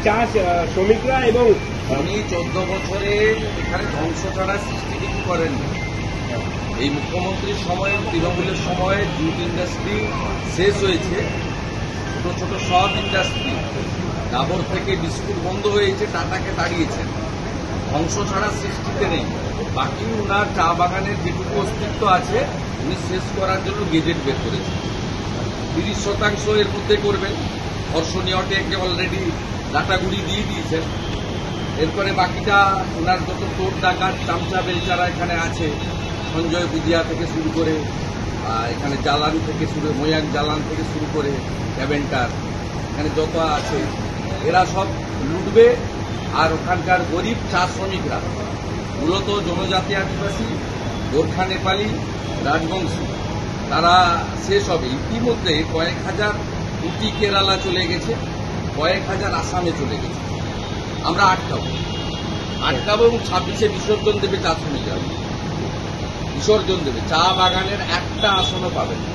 চা শ্রমিকরা এবং উনি 14 বছরে এখানে ধ্বংস ছাড়া সৃষ্টি কিছু করেননি। এই মুখ্যমন্ত্রীর সময়ে, তৃণমূলের সময়ে জুট ইন্ডাস্ট্রি শেষ হয়েছে, ছোট ছোট সব ইন্ডাস্ট্রি, ডাবর থেকে বিস্কুট বন্ধ হয়েছে, টাটাকে তাড়িয়েছেন। ধ্বংস ছাড়া সৃষ্টিতে নেই। বাকি উনার চা বাগানের যেটুকু অস্তিত্ব আছে উনি শেষ করার জন্য গেজেট বের করেছেন। 30% এর মধ্যে করবেন। ধর্ষণীয় টেকে অলরেডি ডাটাগুড়ি দিয়ে দিয়েছেন। এরপরে বাকিটা ওনার যত চোর ডাকাত চামচা বেলচারা এখানে আছে, সঞ্জয় বুদিয়া থেকে শুরু করে এখানে জালান থেকে শুরু, ময়াক জালান থেকে শুরু করে ক্যাবেন্টার এখানে যত আছে, এরা সব লুটবে। আর ওখানকার গরিব চা শ্রমিকরা, মূলত জনজাতি আদিবাসী, গোর্খা নেপালি, রাজবংশী, তারা শেষ হবে। ইতিমধ্যে কয়েক হাজার উটি কেরালা চলে গেছে, কয়েক হাজার আসামে চলে গেছে। আমরা আটকাবো এবং 26-এ বিসর্জন দেবে চা শ্রমিকরা, বিসর্জন দেবে। চা বাগানের একটা আসনও পাবে না।